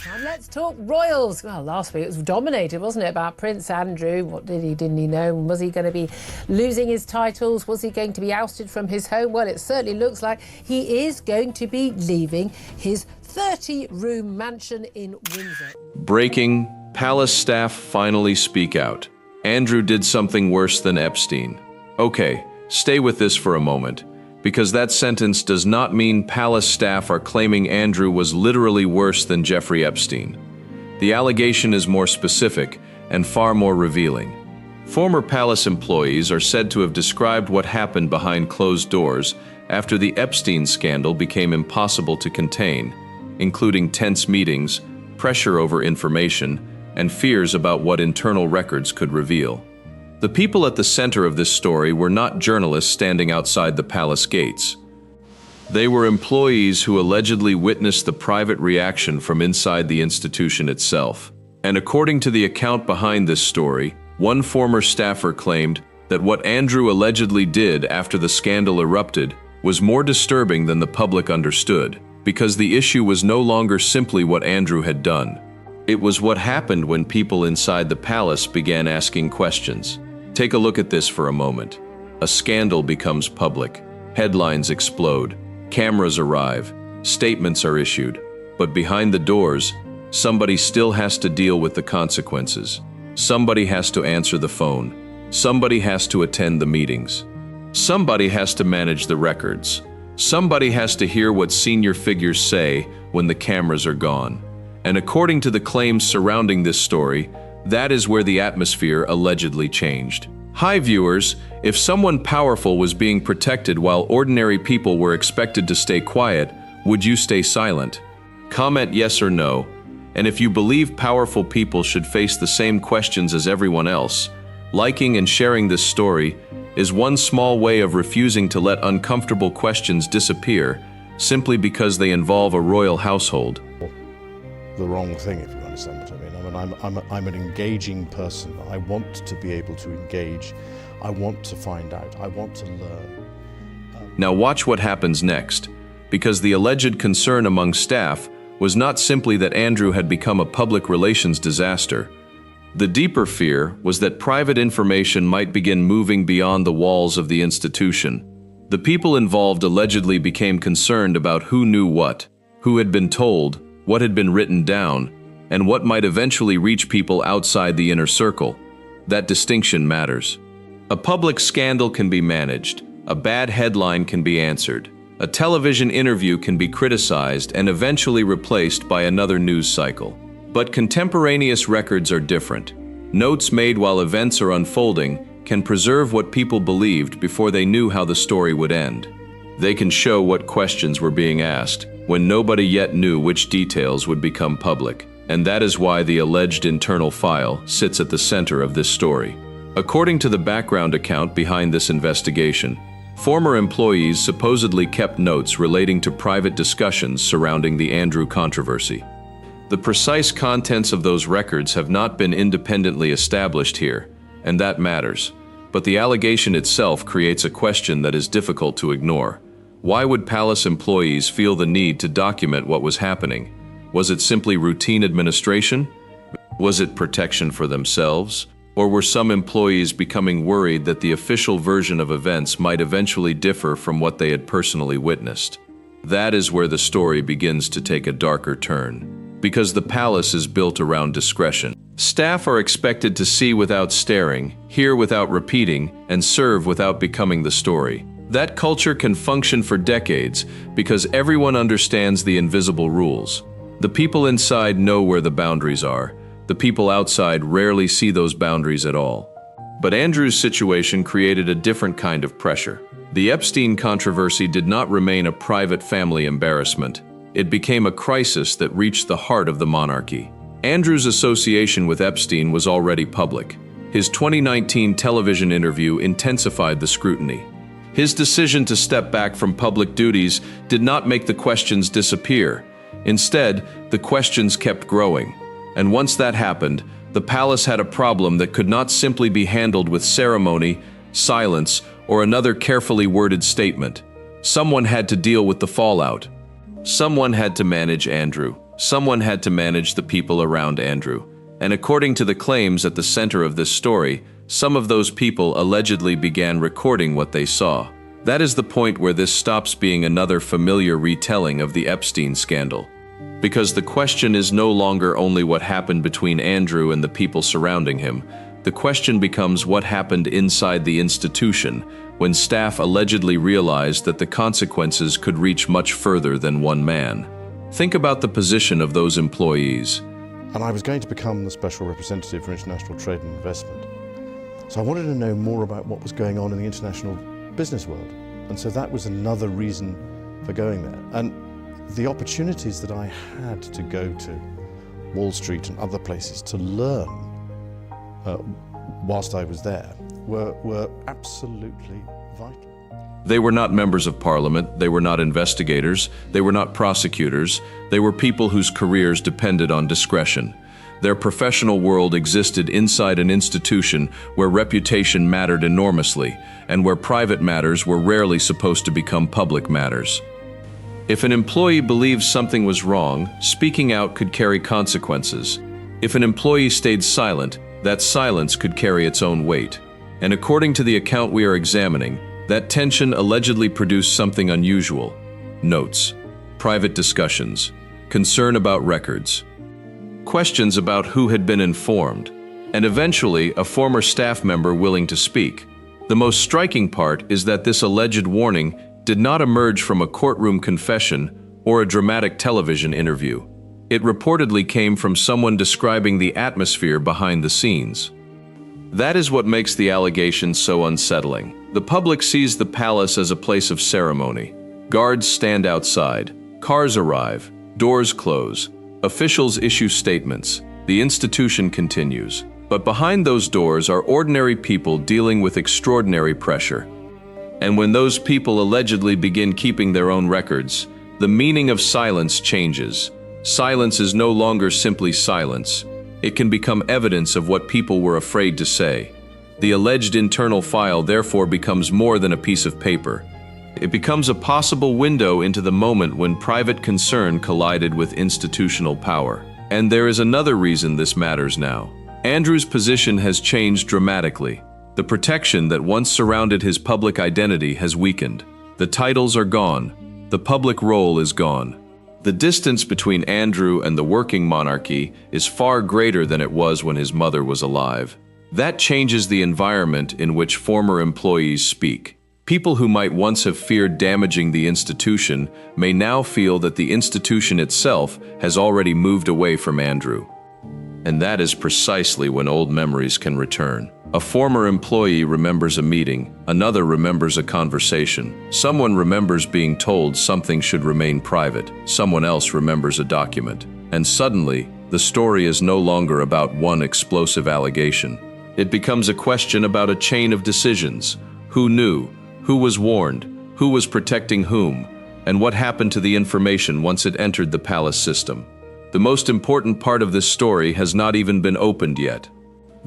And let's talk royals. Well, last week it was dominated, wasn't it, about Prince Andrew? What did he, didn't he know? Was he going to be losing his titles? Was he going to be ousted from his home? Well, it certainly looks like he is going to be leaving his 30-room mansion in Windsor. Breaking, palace staff finally speak out. Andrew did something worse than Epstein. Okay, stay with this for a moment, because that sentence does not mean palace staff are claiming Andrew was literally worse than Jeffrey Epstein. The allegation is more specific and far more revealing. Former palace employees are said to have described what happened behind closed doors after the Epstein scandal became impossible to contain, including tense meetings, pressure over information, and fears about what internal records could reveal. The people at the center of this story were not journalists standing outside the palace gates. They were employees who allegedly witnessed the private reaction from inside the institution itself. And according to the account behind this story, one former staffer claimed that what Andrew allegedly did after the scandal erupted was more disturbing than the public understood, because the issue was no longer simply what Andrew had done. It was what happened when people inside the palace began asking questions. Take a look at this for a moment. A scandal becomes public. Headlines explode. Cameras arrive. Statements are issued. But behind the doors, somebody still has to deal with the consequences. Somebody has to answer the phone. Somebody has to attend the meetings. Somebody has to manage the records. Somebody has to hear what senior figures say when the cameras are gone. And according to the claims surrounding this story, that is where the atmosphere allegedly changed. Hi viewers, if someone powerful was being protected while ordinary people were expected to stay quiet, would you stay silent? Comment yes or no. And if you believe powerful people should face the same questions as everyone else, liking and sharing this story is one small way of refusing to let uncomfortable questions disappear simply because they involve a royal household. The wrong thing, if you understand what I mean. I'm an engaging person. I want to be able to engage. I want to find out. I want to learn. Now watch what happens next, because the alleged concern among staff was not simply that Andrew had become a public relations disaster. The deeper fear was that private information might begin moving beyond the walls of the institution. The people involved allegedly became concerned about who knew what, who had been told, what had been written down, and what might eventually reach people outside the inner circle. That distinction matters. A public scandal can be managed, a bad headline can be answered, a television interview can be criticized and eventually replaced by another news cycle. But contemporaneous records are different. Notes made while events are unfolding can preserve what people believed before they knew how the story would end. They can show what questions were being asked when nobody yet knew which details would become public. And that is why the alleged internal file sits at the center of this story. According to the background account behind this investigation, former employees supposedly kept notes relating to private discussions surrounding the Andrew controversy. The precise contents of those records have not been independently established here, and that matters. But the allegation itself creates a question that is difficult to ignore. Why would palace employees feel the need to document what was happening? Was it simply routine administration? Was it protection for themselves? Or were some employees becoming worried that the official version of events might eventually differ from what they had personally witnessed? That is where the story begins to take a darker turn. Because the palace is built around discretion. Staff are expected to see without staring, hear without repeating, and serve without becoming the story. That culture can function for decades because everyone understands the invisible rules. The people inside know where the boundaries are. The people outside rarely see those boundaries at all. But Andrew's situation created a different kind of pressure. The Epstein controversy did not remain a private family embarrassment. It became a crisis that reached the heart of the monarchy. Andrew's association with Epstein was already public. His 2019 television interview intensified the scrutiny. His decision to step back from public duties did not make the questions disappear. Instead, the questions kept growing. And once that happened, the palace had a problem that could not simply be handled with ceremony, silence, or another carefully worded statement. Someone had to deal with the fallout. Someone had to manage Andrew. Someone had to manage the people around Andrew. And according to the claims at the center of this story, some of those people allegedly began recording what they saw. That is the point where this stops being another familiar retelling of the Epstein scandal. Because the question is no longer only what happened between Andrew and the people surrounding him. The question becomes what happened inside the institution when staff allegedly realized that the consequences could reach much further than one man. Think about the position of those employees. And I was going to become the special representative for international trade and investment. So I wanted to know more about what was going on in the international business world. And so that was another reason for going there. And the opportunities that I had to go to Wall Street and other places to learn whilst I was there were absolutely vital. They were not members of parliament, they were not investigators, they were not prosecutors, they were people whose careers depended on discretion. Their professional world existed inside an institution where reputation mattered enormously and where private matters were rarely supposed to become public matters. If an employee believed something was wrong, speaking out could carry consequences. If an employee stayed silent, that silence could carry its own weight. And according to the account we are examining, that tension allegedly produced something unusual. Notes, private discussions, concern about records, questions about who had been informed, and eventually a former staff member willing to speak. The most striking part is that this alleged warning did not emerge from a courtroom confession or a dramatic television interview. It reportedly came from someone describing the atmosphere behind the scenes. That is what makes the allegations so unsettling. The public sees the palace as a place of ceremony. Guards stand outside, cars arrive, doors close, officials issue statements, the institution continues. But behind those doors are ordinary people dealing with extraordinary pressure. And when those people allegedly begin keeping their own records, the meaning of silence changes. Silence is no longer simply silence. It can become evidence of what people were afraid to say. The alleged internal file therefore becomes more than a piece of paper. It becomes a possible window into the moment when private concern collided with institutional power. And there is another reason this matters now. Andrew's position has changed dramatically. The protection that once surrounded his public identity has weakened. The titles are gone. The public role is gone. The distance between Andrew and the working monarchy is far greater than it was when his mother was alive. That changes the environment in which former employees speak. People who might once have feared damaging the institution may now feel that the institution itself has already moved away from Andrew. And that is precisely when old memories can return. A former employee remembers a meeting, another remembers a conversation. Someone remembers being told something should remain private, someone else remembers a document. And suddenly, the story is no longer about one explosive allegation. It becomes a question about a chain of decisions. Who knew? Who was warned? Who was protecting whom? And what happened to the information once it entered the palace system? The most important part of this story has not even been opened yet.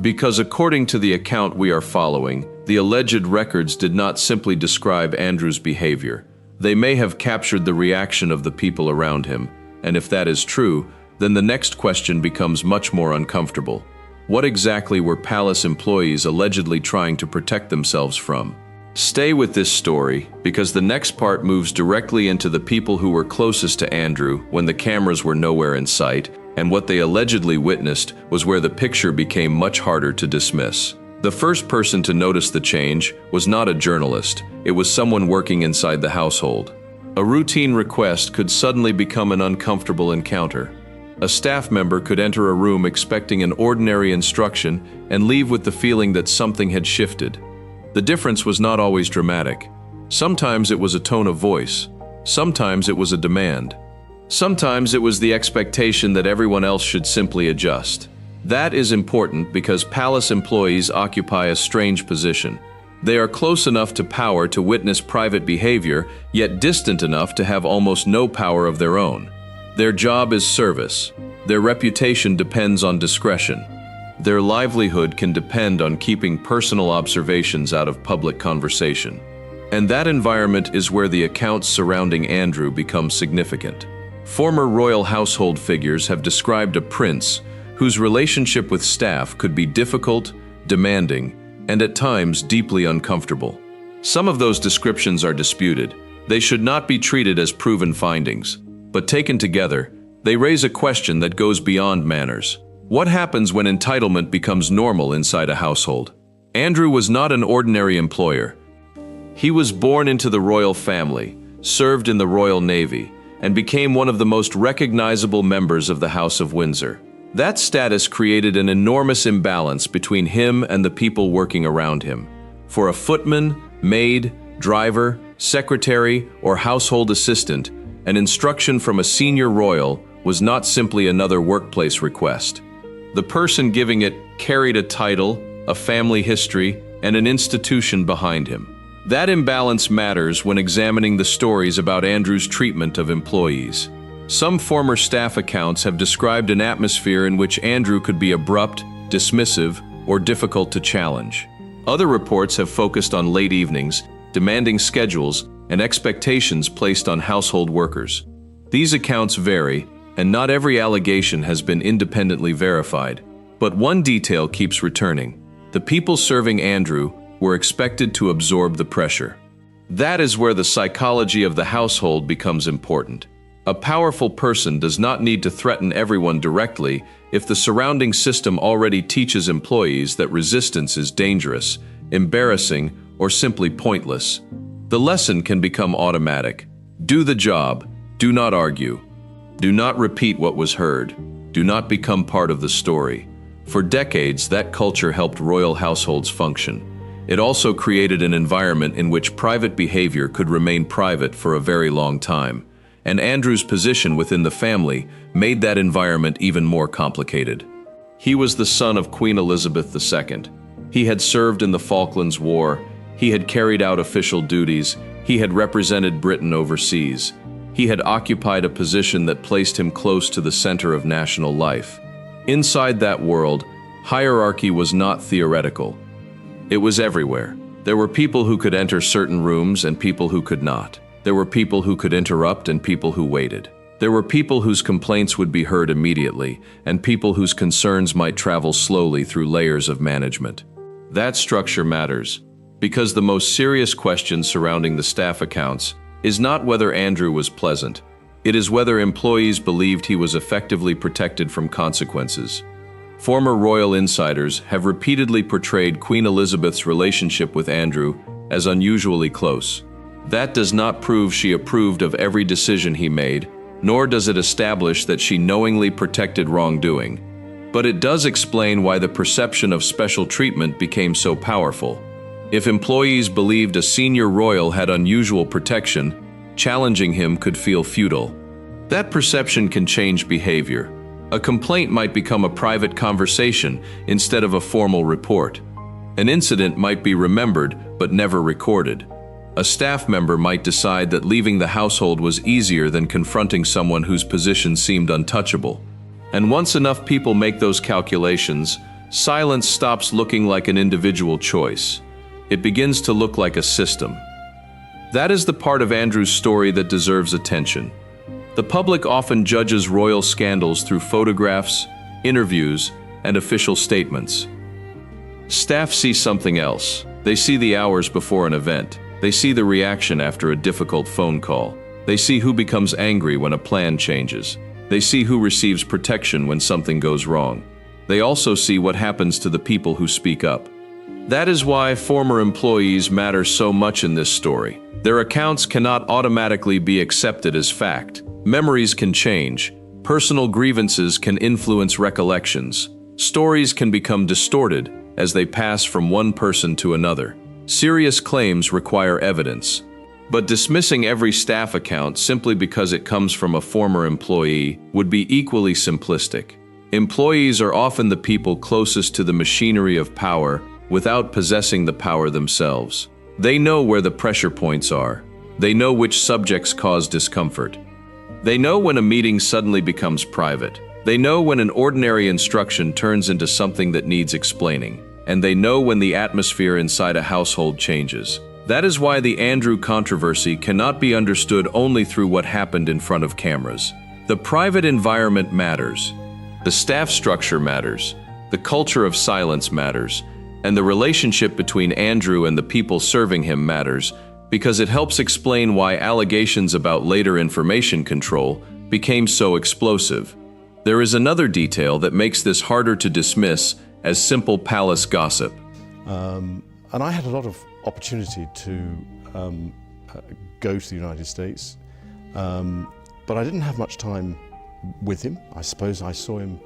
Because according to the account we are following, the alleged records did not simply describe Andrew's behavior. They may have captured the reaction of the people around him, and if that is true, then the next question becomes much more uncomfortable. What exactly were palace employees allegedly trying to protect themselves from? Stay with this story, because the next part moves directly into the people who were closest to Andrew when the cameras were nowhere in sight, and what they allegedly witnessed was where the picture became much harder to dismiss. The first person to notice the change was not a journalist, it was someone working inside the household. A routine request could suddenly become an uncomfortable encounter. A staff member could enter a room expecting an ordinary instruction and leave with the feeling that something had shifted. The difference was not always dramatic. Sometimes it was a tone of voice. Sometimes it was a demand. Sometimes it was the expectation that everyone else should simply adjust. That is important because palace employees occupy a strange position. They are close enough to power to witness private behavior, yet distant enough to have almost no power of their own. Their job is service. Their reputation depends on discretion. Their livelihood can depend on keeping personal observations out of public conversation. And that environment is where the accounts surrounding Andrew become significant. Former royal household figures have described a prince whose relationship with staff could be difficult, demanding, and at times deeply uncomfortable. Some of those descriptions are disputed. They should not be treated as proven findings, but taken together, they raise a question that goes beyond manners. What happens when entitlement becomes normal inside a household? Andrew was not an ordinary employer. He was born into the royal family, served in the Royal Navy, and became one of the most recognizable members of the House of Windsor. That status created an enormous imbalance between him and the people working around him. For a footman, maid, driver, secretary, or household assistant, an instruction from a senior royal was not simply another workplace request. The person giving it carried a title, a family history, and an institution behind him. That imbalance matters when examining the stories about Andrew's treatment of employees. Some former staff accounts have described an atmosphere in which Andrew could be abrupt, dismissive, or difficult to challenge. Other reports have focused on late evenings, demanding schedules, and expectations placed on household workers. These accounts vary, and not every allegation has been independently verified. But one detail keeps returning. The people serving Andrew were expected to absorb the pressure. That is where the psychology of the household becomes important. A powerful person does not need to threaten everyone directly if the surrounding system already teaches employees that resistance is dangerous, embarrassing, or simply pointless. The lesson can become automatic. Do the job. Do not argue. Do not repeat what was heard. Do not become part of the story. For decades, that culture helped royal households function. It also created an environment in which private behavior could remain private for a very long time. And Andrew's position within the family made that environment even more complicated. He was the son of Queen Elizabeth II. He had served in the Falklands War. He had carried out official duties. He had represented Britain overseas. He had occupied a position that placed him close to the center of national life. Inside that world, hierarchy was not theoretical. It was everywhere. There were people who could enter certain rooms and people who could not. There were people who could interrupt and people who waited. There were people whose complaints would be heard immediately and people whose concerns might travel slowly through layers of management. That structure matters because the most serious question surrounding the staff accounts is not whether Andrew was pleasant. It is whether employees believed he was effectively protected from consequences. Former royal insiders have repeatedly portrayed Queen Elizabeth's relationship with Andrew as unusually close. That does not prove she approved of every decision he made, nor does it establish that she knowingly protected wrongdoing. But it does explain why the perception of special treatment became so powerful. If employees believed a senior royal had unusual protection, challenging him could feel futile. That perception can change behavior. A complaint might become a private conversation instead of a formal report. An incident might be remembered but never recorded. A staff member might decide that leaving the household was easier than confronting someone whose position seemed untouchable. And once enough people make those calculations, silence stops looking like an individual choice. It begins to look like a system. That is the part of Andrew's story that deserves attention. The public often judges royal scandals through photographs, interviews, and official statements. Staff see something else. They see the hours before an event. They see the reaction after a difficult phone call. They see who becomes angry when a plan changes. They see who receives protection when something goes wrong. They also see what happens to the people who speak up. That is why former employees matter so much in this story. Their accounts cannot automatically be accepted as fact. Memories can change. Personal grievances can influence recollections. Stories can become distorted as they pass from one person to another. Serious claims require evidence. But dismissing every staff account simply because it comes from a former employee would be equally simplistic. Employees are often the people closest to the machinery of power without possessing the power themselves. They know where the pressure points are. They know which subjects cause discomfort. They know when a meeting suddenly becomes private. They know when an ordinary instruction turns into something that needs explaining. And they know when the atmosphere inside a household changes. That is why the Andrew controversy cannot be understood only through what happened in front of cameras. The private environment matters. The staff structure matters. The culture of silence matters. And the relationship between Andrew and the people serving him matters because it helps explain why allegations about later information control became so explosive. There is another detail that makes this harder to dismiss as simple palace gossip. And I had a lot of opportunity to go to the United States, but I didn't have much time with him. I suppose I saw him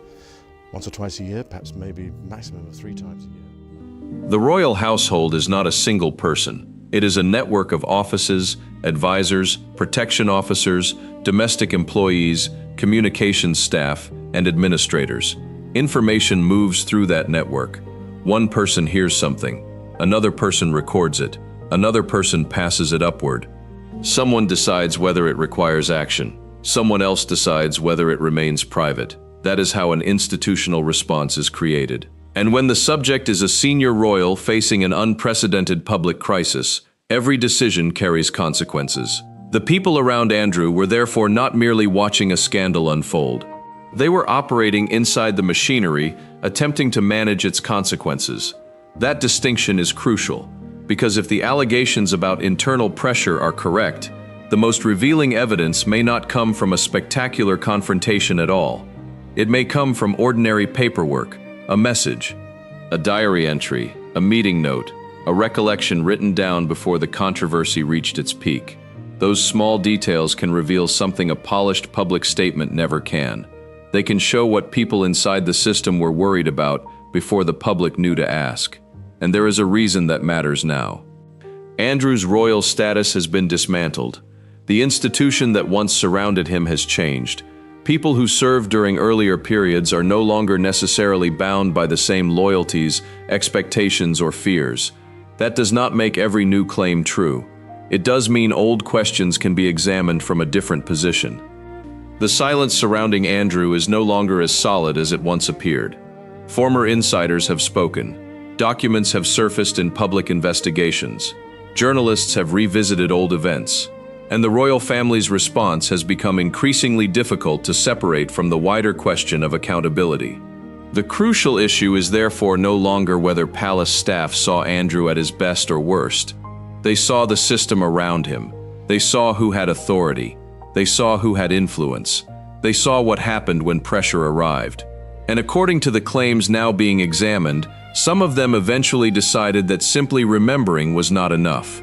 once or twice a year, perhaps maybe maximum of 3 times a year. The royal household is not a single person. It is a network of offices, advisors, protection officers, domestic employees, communications staff, and administrators. Information moves through that network. One person hears something, another person records it, another person passes it upward. Someone decides whether it requires action. Someone else decides whether it remains private. That is how an institutional response is created. And when the subject is a senior royal facing an unprecedented public crisis, every decision carries consequences. The people around Andrew were therefore not merely watching a scandal unfold. They were operating inside the machinery, attempting to manage its consequences. That distinction is crucial, because if the allegations about internal pressure are correct, the most revealing evidence may not come from a spectacular confrontation at all. It may come from ordinary paperwork, a message, a diary entry, a meeting note, a recollection written down before the controversy reached its peak. Those small details can reveal something a polished public statement never can. They can show what people inside the system were worried about before the public knew to ask. And there is a reason that matters now. Andrew's royal status has been dismantled. The institution that once surrounded him has changed. People who served during earlier periods are no longer necessarily bound by the same loyalties, expectations, or fears. That does not make every new claim true. It does mean old questions can be examined from a different position. The silence surrounding Andrew is no longer as solid as it once appeared. Former insiders have spoken. Documents have surfaced in public investigations. Journalists have revisited old events. And the royal family's response has become increasingly difficult to separate from the wider question of accountability. The crucial issue is therefore no longer whether palace staff saw Andrew at his best or worst. They saw the system around him. They saw who had authority. They saw who had influence. They saw what happened when pressure arrived. And according to the claims now being examined, some of them eventually decided that simply remembering was not enough.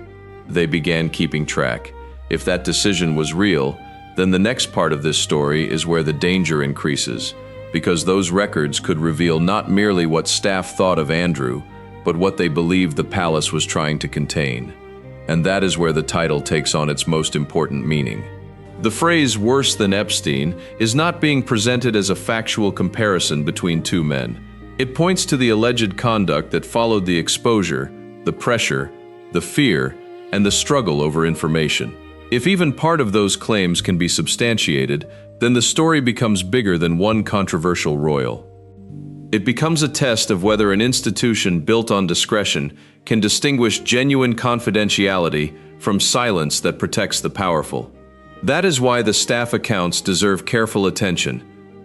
They began keeping track. If that decision was real, then the next part of this story is where the danger increases, because those records could reveal not merely what staff thought of Andrew, but what they believed the palace was trying to contain. And that is where the title takes on its most important meaning. The phrase "worse than Epstein" is not being presented as a factual comparison between two men. It points to the alleged conduct that followed the exposure, the pressure, the fear, and the struggle over information. If even part of those claims can be substantiated, then the story becomes bigger than one controversial royal. It becomes a test of whether an institution built on discretion can distinguish genuine confidentiality from silence that protects the powerful. That is why the staff accounts deserve careful attention.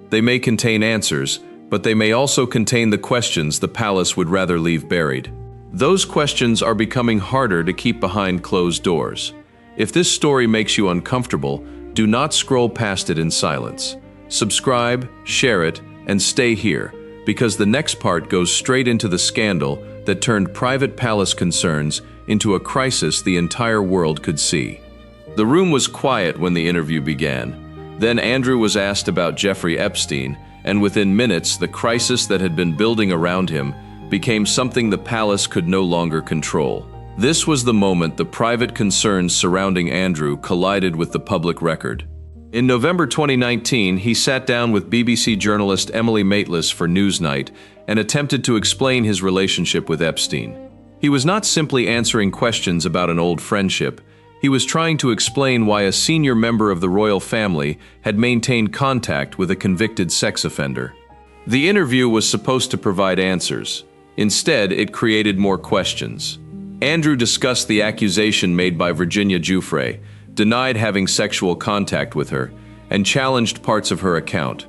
They may contain answers, but they may also contain the questions the palace would rather leave buried. Those questions are becoming harder to keep behind closed doors. If this story makes you uncomfortable, do not scroll past it in silence. Subscribe, share it, and stay here, because the next part goes straight into the scandal that turned private palace concerns into a crisis the entire world could see. The room was quiet when the interview began. Then Andrew was asked about Jeffrey Epstein, and within minutes, the crisis that had been building around him became something the palace could no longer control. This was the moment the private concerns surrounding Andrew collided with the public record. In November 2019, he sat down with BBC journalist Emily Maitlis for Newsnight and attempted to explain his relationship with Epstein. He was not simply answering questions about an old friendship. He was trying to explain why a senior member of the royal family had maintained contact with a convicted sex offender. The interview was supposed to provide answers. Instead, it created more questions. Andrew discussed the accusation made by Virginia Giuffre, denied having sexual contact with her, and challenged parts of her account.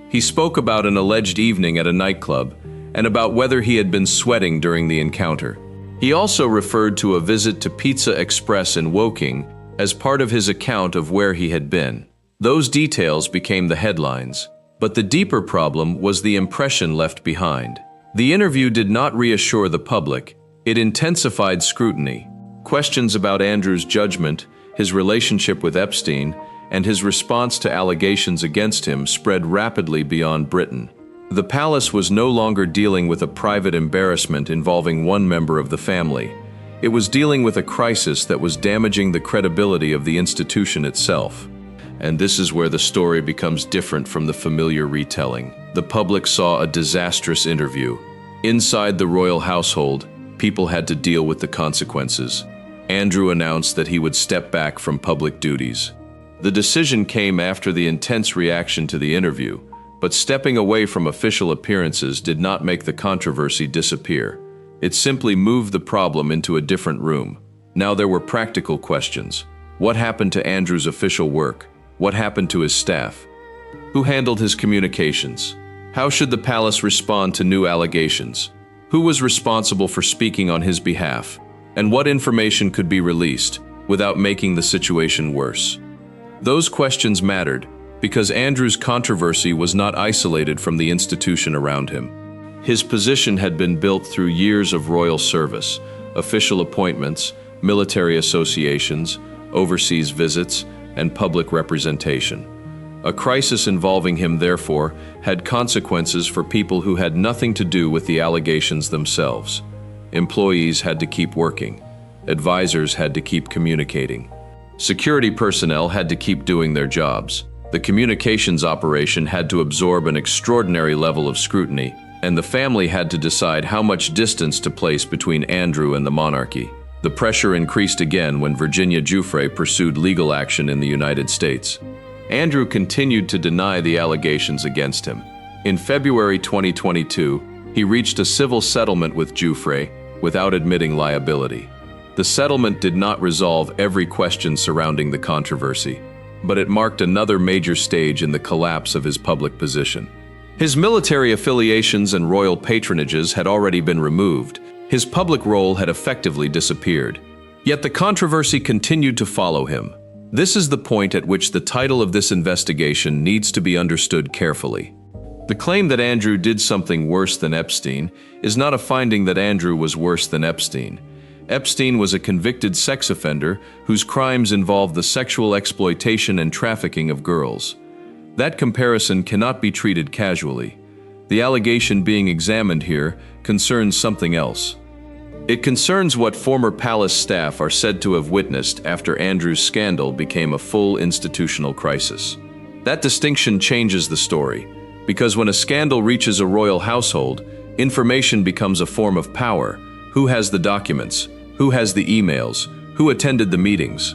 He spoke about an alleged evening at a nightclub and about whether he had been sweating during the encounter. He also referred to a visit to Pizza Express in Woking as part of his account of where he had been. Those details became the headlines, but the deeper problem was the impression left behind. The interview did not reassure the public, it intensified scrutiny. Questions about Andrew's judgment, his relationship with Epstein, and his response to allegations against him spread rapidly beyond Britain. The palace was no longer dealing with a private embarrassment involving one member of the family. It was dealing with a crisis that was damaging the credibility of the institution itself. And this is where the story becomes different from the familiar retelling. The public saw a disastrous interview. Inside the royal household, people had to deal with the consequences. Andrew announced that he would step back from public duties. The decision came after the intense reaction to the interview, but stepping away from official appearances did not make the controversy disappear. It simply moved the problem into a different room. Now there were practical questions. What happened to Andrew's official work? What happened to his staff? Who handled his communications? How should the palace respond to new allegations? Who was responsible for speaking on his behalf? And what information could be released without making the situation worse? Those questions mattered because Andrew's controversy was not isolated from the institution around him. His position had been built through years of royal service, official appointments, military associations, overseas visits, and public representation. A crisis involving him, therefore, had consequences for people who had nothing to do with the allegations themselves. Employees had to keep working. Advisors had to keep communicating. Security personnel had to keep doing their jobs. The communications operation had to absorb an extraordinary level of scrutiny, and the family had to decide how much distance to place between Andrew and the monarchy. The pressure increased again when Virginia Giuffre pursued legal action in the United States. Andrew continued to deny the allegations against him. In February 2022, he reached a civil settlement with Giuffre without admitting liability. The settlement did not resolve every question surrounding the controversy, but it marked another major stage in the collapse of his public position. His military affiliations and royal patronages had already been removed. His public role had effectively disappeared. Yet the controversy continued to follow him. This is the point at which the title of this investigation needs to be understood carefully. The claim that Andrew did something worse than Epstein is not a finding that Andrew was worse than Epstein. Epstein was a convicted sex offender whose crimes involved the sexual exploitation and trafficking of girls. That comparison cannot be treated casually. The allegation being examined here concerns something else. It concerns what former palace staff are said to have witnessed after Andrew's scandal became a full institutional crisis. That distinction changes the story, because when a scandal reaches a royal household, information becomes a form of power. Who has the documents? Who has the emails? Who attended the meetings?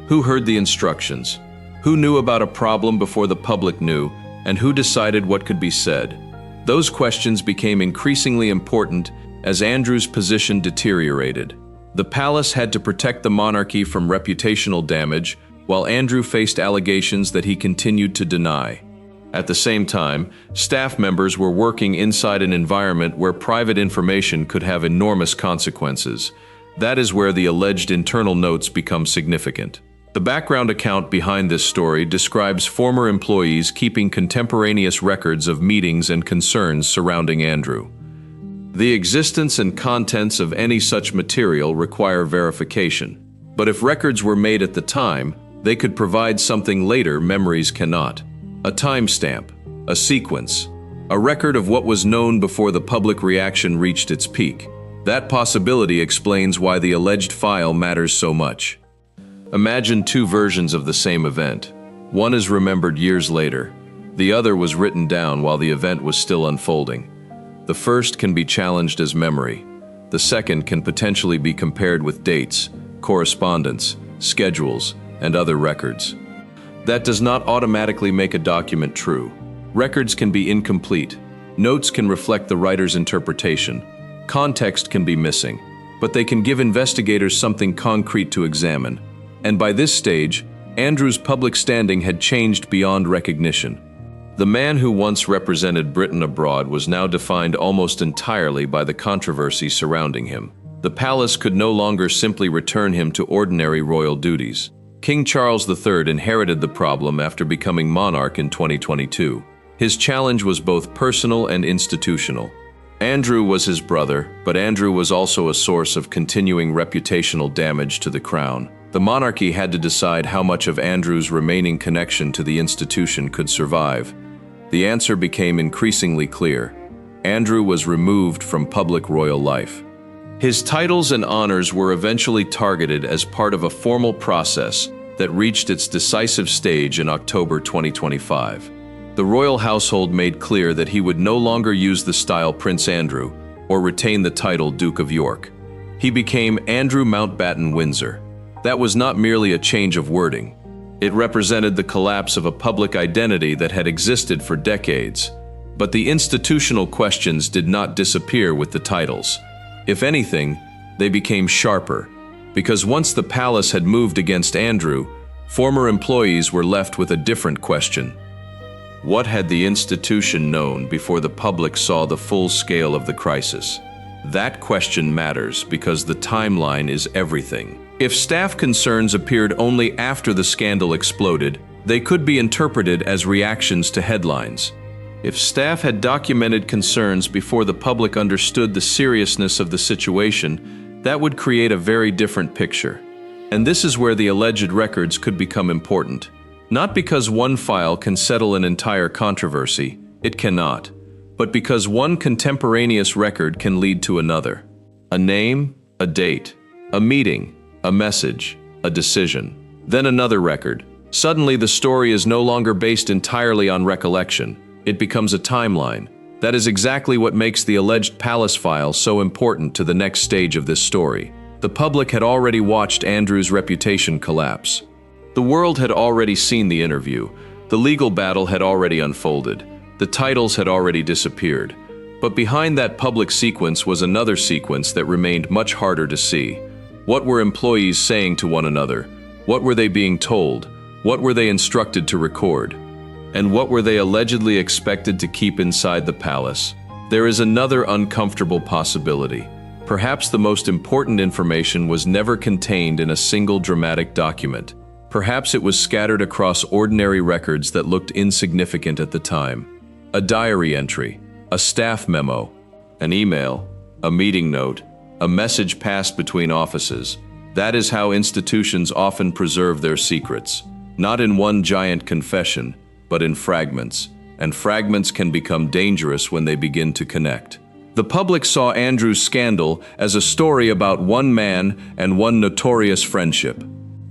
Who heard the instructions? Who knew about a problem before the public knew? And who decided what could be said? Those questions became increasingly important as Andrew's position deteriorated. The palace had to protect the monarchy from reputational damage, while Andrew faced allegations that he continued to deny. At the same time, staff members were working inside an environment where private information could have enormous consequences. That is where the alleged internal notes become significant. The background account behind this story describes former employees keeping contemporaneous records of meetings and concerns surrounding Andrew. The existence and contents of any such material require verification. But if records were made at the time, they could provide something later memories cannot. A timestamp, a sequence, a record of what was known before the public reaction reached its peak. That possibility explains why the alleged file matters so much. Imagine two versions of the same event. One is remembered years later. The other was written down while the event was still unfolding. The first can be challenged as memory. The second can potentially be compared with dates, correspondence, schedules, and other records. That does not automatically make a document true. Records can be incomplete. Notes can reflect the writer's interpretation. Context can be missing, but they can give investigators something concrete to examine. And by this stage, Andrew's public standing had changed beyond recognition. The man who once represented Britain abroad was now defined almost entirely by the controversy surrounding him. The palace could no longer simply return him to ordinary royal duties. King Charles III inherited the problem after becoming monarch in 2022. His challenge was both personal and institutional. Andrew was his brother, but Andrew was also a source of continuing reputational damage to the crown. The monarchy had to decide how much of Andrew's remaining connection to the institution could survive. The answer became increasingly clear. Andrew was removed from public royal life. His titles and honors were eventually targeted as part of a formal process that reached its decisive stage in October 2025. The royal household made clear that he would no longer use the style Prince Andrew or retain the title Duke of York. He became Andrew Mountbatten Windsor. That was not merely a change of wording. It represented the collapse of a public identity that had existed for decades. But the institutional questions did not disappear with the titles. If anything, they became sharper, because once the palace had moved against Andrew, former employees were left with a different question. What had the institution known before the public saw the full scale of the crisis? That question matters because the timeline is everything. If staff concerns appeared only after the scandal exploded, they could be interpreted as reactions to headlines. If staff had documented concerns before the public understood the seriousness of the situation, that would create a very different picture. And this is where the alleged records could become important. Not because one file can settle an entire controversy, it cannot, but because one contemporaneous record can lead to another. A name, a date, a meeting, a message, a decision. Then another record. Suddenly the story is no longer based entirely on recollection. It becomes a timeline. That is exactly what makes the alleged palace file so important to the next stage of this story. The public had already watched Andrew's reputation collapse. The world had already seen the interview. The legal battle had already unfolded. The titles had already disappeared. But behind that public sequence was another sequence that remained much harder to see. What were employees saying to one another? What were they being told? What were they instructed to record? And what were they allegedly expected to keep inside the palace? There is another uncomfortable possibility. Perhaps the most important information was never contained in a single dramatic document. Perhaps it was scattered across ordinary records that looked insignificant at the time. A diary entry, a staff memo, an email, a meeting note, a message passed between offices. That is how institutions often preserve their secrets. Not in one giant confession, but in fragments, and fragments can become dangerous when they begin to connect. The public saw Andrew's scandal as a story about one man and one notorious friendship.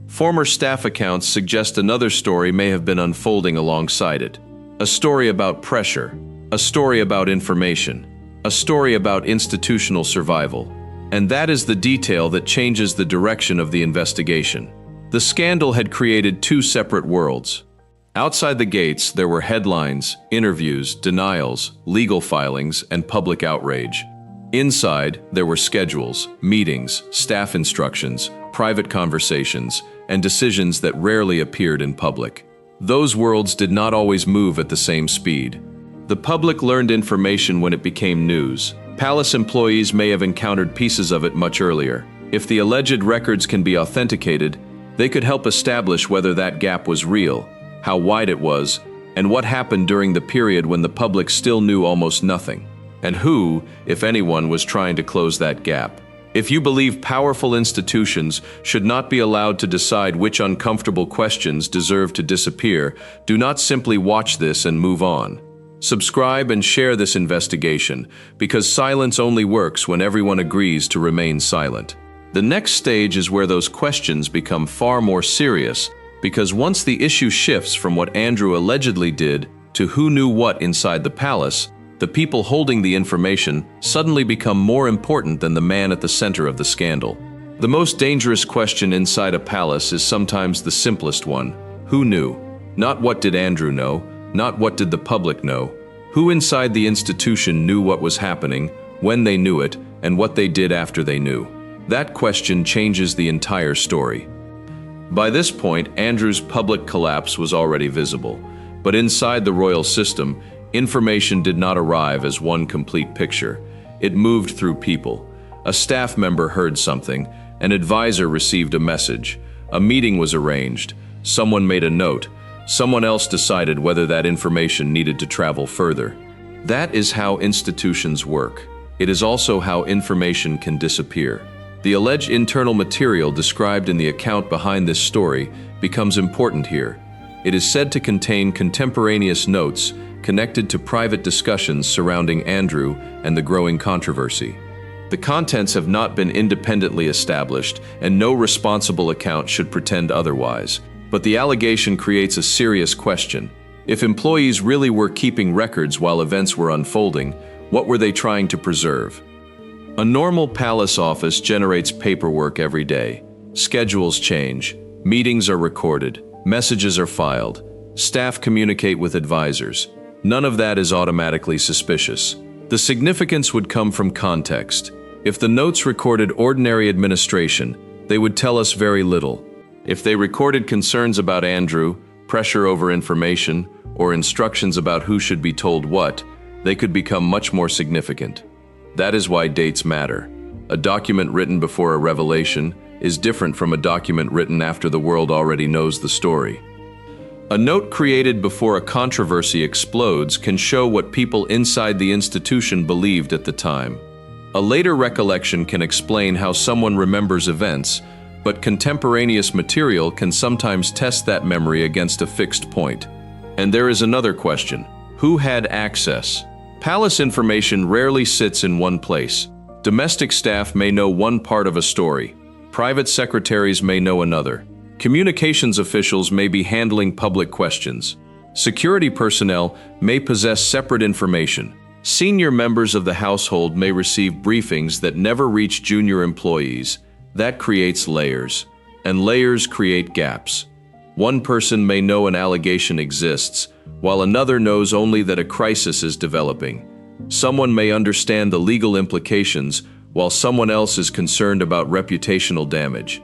Former staff accounts suggest another story may have been unfolding alongside it. A story about pressure, a story about information, a story about institutional survival. And that is the detail that changes the direction of the investigation. The scandal had created two separate worlds. Outside the gates, there were headlines, interviews, denials, legal filings, and public outrage. Inside, there were schedules, meetings, staff instructions, private conversations, and decisions that rarely appeared in public. Those worlds did not always move at the same speed. The public learned information when it became news. Palace employees may have encountered pieces of it much earlier. If the alleged records can be authenticated, they could help establish whether that gap was real, how wide it was, and what happened during the period when the public still knew almost nothing, and who, if anyone, was trying to close that gap. If you believe powerful institutions should not be allowed to decide which uncomfortable questions deserve to disappear, do not simply watch this and move on. Subscribe and share this investigation, because silence only works when everyone agrees to remain silent. The next stage is where those questions become far more serious, because once the issue shifts from what Andrew allegedly did to who knew what inside the palace, the people holding the information suddenly become more important than the man at the center of the scandal. The most dangerous question inside a palace is sometimes the simplest one. Who knew? Not what did Andrew know, not what did the public know. Who inside the institution knew what was happening, when they knew it, and what they did after they knew? That question changes the entire story. By this point, Andrew's public collapse was already visible, but inside the royal system, information did not arrive as one complete picture. It moved through people. A staff member heard something, an advisor received a message, a meeting was arranged, someone made a note, someone else decided whether that information needed to travel further. That is how institutions work. It is also how information can disappear. The alleged internal material described in the account behind this story becomes important here. It is said to contain contemporaneous notes connected to private discussions surrounding Andrew and the growing controversy. The contents have not been independently established, and no responsible account should pretend otherwise. But the allegation creates a serious question. If employees really were keeping records while events were unfolding, what were they trying to preserve? A normal palace office generates paperwork every day. Schedules change, meetings are recorded, messages are filed, staff communicate with advisors. None of that is automatically suspicious. The significance would come from context. If the notes recorded ordinary administration, they would tell us very little. If they recorded concerns about Andrew, pressure over information, or instructions about who should be told what, they could become much more significant. That is why dates matter. A document written before a revelation is different from a document written after the world already knows the story. A note created before a controversy explodes can show what people inside the institution believed at the time. A later recollection can explain how someone remembers events, but contemporaneous material can sometimes test that memory against a fixed point. And there is another question: who had access? Palace information rarely sits in one place. Domestic staff may know one part of a story. Private secretaries may know another. Communications officials may be handling public questions. Security personnel may possess separate information. Senior members of the household may receive briefings that never reach junior employees. That creates layers, and layers create gaps. One person may know an allegation exists, while another knows only that a crisis is developing. Someone may understand the legal implications, while someone else is concerned about reputational damage.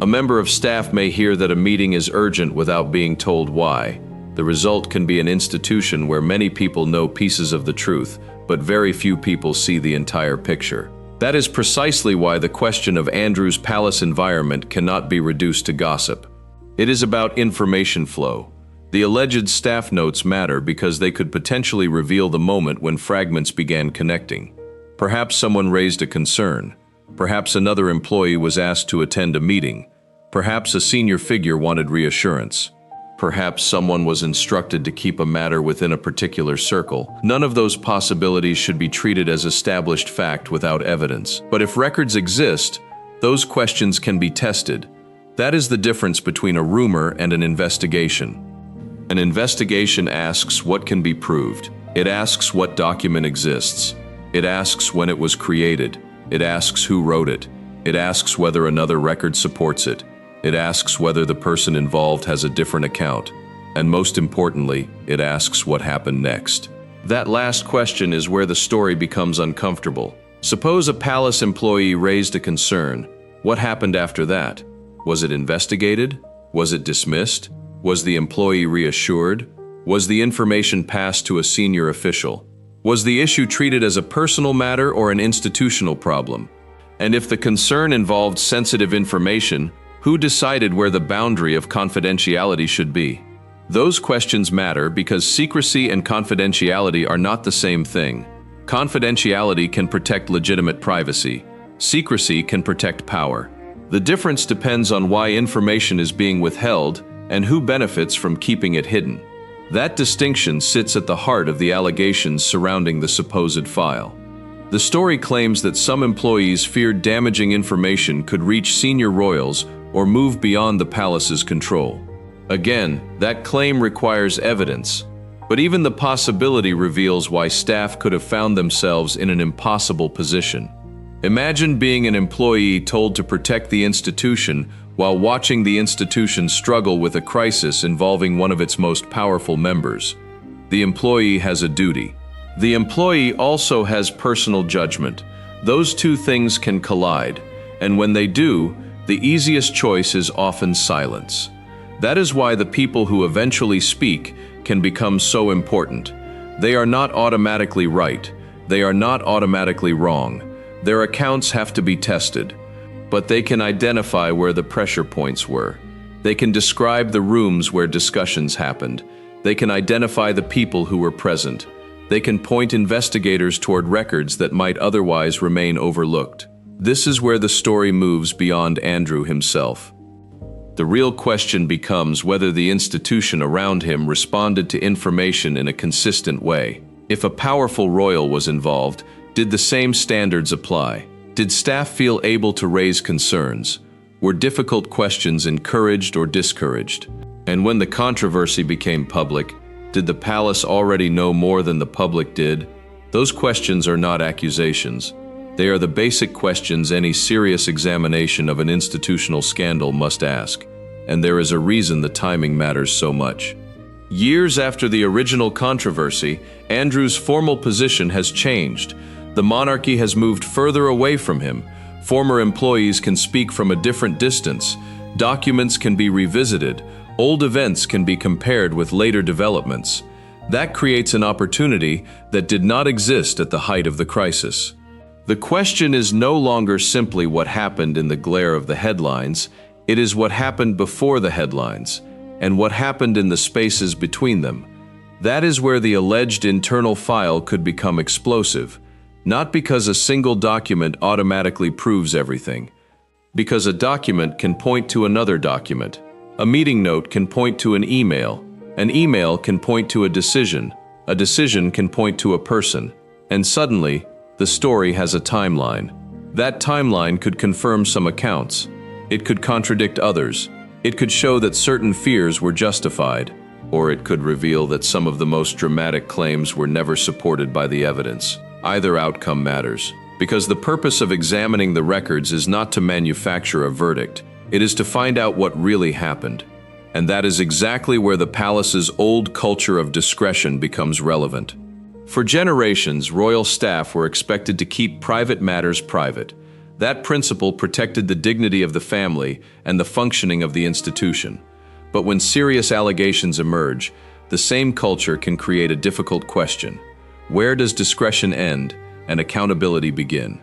A member of staff may hear that a meeting is urgent without being told why. The result can be an institution where many people know pieces of the truth, but very few people see the entire picture. That is precisely why the question of Andrew's palace environment cannot be reduced to gossip. It is about information flow. The alleged staff notes matter because they could potentially reveal the moment when fragments began connecting. Perhaps someone raised a concern. Perhaps another employee was asked to attend a meeting. Perhaps a senior figure wanted reassurance. Perhaps someone was instructed to keep a matter within a particular circle. None of those possibilities should be treated as established fact without evidence. But if records exist, those questions can be tested. That is the difference between a rumor and an investigation. An investigation asks what can be proved. It asks what document exists. It asks when it was created. It asks who wrote it. It asks whether another record supports it. It asks whether the person involved has a different account. And most importantly, it asks what happened next. That last question is where the story becomes uncomfortable. Suppose a palace employee raised a concern. What happened after that? Was it investigated? Was it dismissed? Was the employee reassured? Was the information passed to a senior official? Was the issue treated as a personal matter or an institutional problem? And if the concern involved sensitive information, who decided where the boundary of confidentiality should be? Those questions matter because secrecy and confidentiality are not the same thing. Confidentiality can protect legitimate privacy. Secrecy can protect power. The difference depends on why information is being withheld and who benefits from keeping it hidden. That distinction sits at the heart of the allegations surrounding the supposed file. The story claims that some employees feared damaging information could reach senior royals or move beyond the palace's control. Again, that claim requires evidence, but even the possibility reveals why staff could have found themselves in an impossible position. Imagine being an employee told to protect the institution while watching the institution struggle with a crisis involving one of its most powerful members. The employee has a duty. The employee also has personal judgment. Those two things can collide, and when they do, the easiest choice is often silence. That is why the people who eventually speak can become so important. They are not automatically right. They are not automatically wrong. Their accounts have to be tested. But they can identify where the pressure points were. They can describe the rooms where discussions happened. They can identify the people who were present. They can point investigators toward records that might otherwise remain overlooked. This is where the story moves beyond Andrew himself. The real question becomes whether the institution around him responded to information in a consistent way. If a powerful royal was involved, did the same standards apply? Did staff feel able to raise concerns? Were difficult questions encouraged or discouraged? And when the controversy became public, did the palace already know more than the public did? Those questions are not accusations. They are the basic questions any serious examination of an institutional scandal must ask. And there is a reason the timing matters so much. Years after the original controversy, Andrew's formal position has changed. The monarchy has moved further away from him. Former employees can speak from a different distance. Documents can be revisited. Old events can be compared with later developments. That creates an opportunity that did not exist at the height of the crisis. The question is no longer simply what happened in the glare of the headlines. It is what happened before the headlines, and what happened in the spaces between them. That is where the alleged internal file could become explosive, not because a single document automatically proves everything, because a document can point to another document. A meeting note can point to an email can point to a decision can point to a person, and suddenly, the story has a timeline. That timeline could confirm some accounts. It could contradict others. It could show that certain fears were justified, or it could reveal that some of the most dramatic claims were never supported by the evidence. Either outcome matters, because the purpose of examining the records is not to manufacture a verdict. It is to find out what really happened. And that is exactly where the palace's old culture of discretion becomes relevant. For generations, royal staff were expected to keep private matters private. That principle protected the dignity of the family and the functioning of the institution. But when serious allegations emerge, the same culture can create a difficult question. Where does discretion end and accountability begin?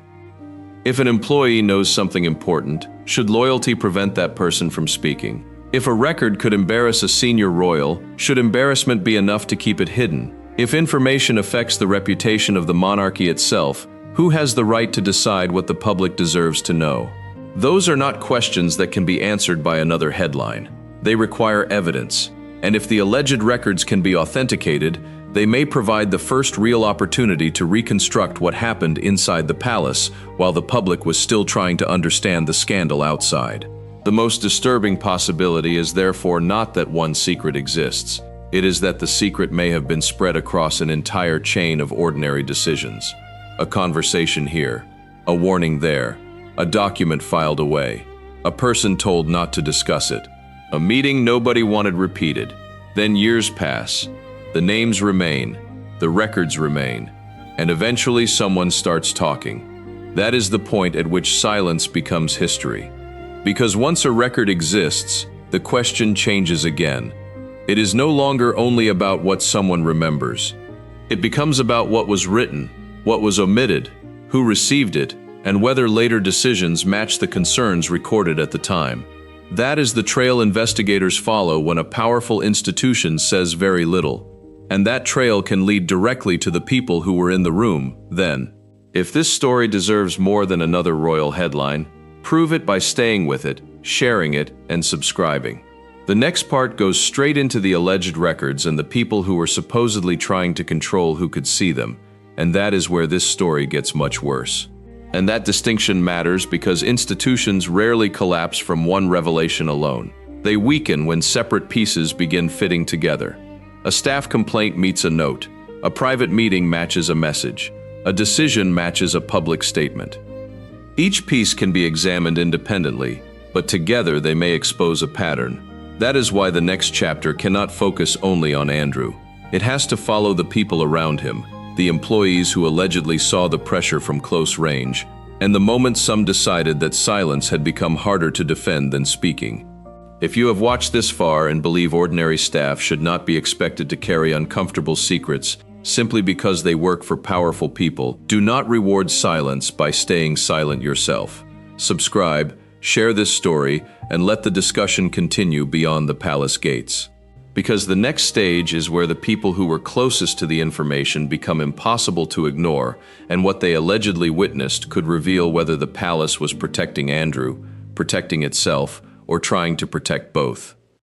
If an employee knows something important, should loyalty prevent that person from speaking? If a record could embarrass a senior royal, should embarrassment be enough to keep it hidden? If information affects the reputation of the monarchy itself, who has the right to decide what the public deserves to know? Those are not questions that can be answered by another headline. They require evidence, and if the alleged records can be authenticated, they may provide the first real opportunity to reconstruct what happened inside the palace while the public was still trying to understand the scandal outside. The most disturbing possibility is therefore not that one secret exists. It is that the secret may have been spread across an entire chain of ordinary decisions. A conversation here, a warning there, a document filed away, a person told not to discuss it, a meeting nobody wanted repeated. Then years pass, the names remain, the records remain, and eventually someone starts talking. That is the point at which silence becomes history. Because once a record exists, the question changes again. It is no longer only about what someone remembers. It becomes about what was written, what was omitted, who received it, and whether later decisions match the concerns recorded at the time. That is the trail investigators follow when a powerful institution says very little. And that trail can lead directly to the people who were in the room then. If this story deserves more than another royal headline, prove it by staying with it, sharing it, and subscribing. The next part goes straight into the alleged records and the people who were supposedly trying to control who could see them. And that is where this story gets much worse. And that distinction matters because institutions rarely collapse from one revelation alone. They weaken when separate pieces begin fitting together. A staff complaint meets a note. A private meeting matches a message. A decision matches a public statement. Each piece can be examined independently, but together they may expose a pattern. That is why the next chapter cannot focus only on Andrew. It has to follow the people around him, the employees who allegedly saw the pressure from close range, and the moment some decided that silence had become harder to defend than speaking. If you have watched this far and believe ordinary staff should not be expected to carry uncomfortable secrets simply because they work for powerful people, do not reward silence by staying silent yourself. Subscribe, share this story, and let the discussion continue beyond the palace gates. Because the next stage is where the people who were closest to the information become impossible to ignore, and what they allegedly witnessed could reveal whether the palace was protecting Andrew, protecting itself, or trying to protect both.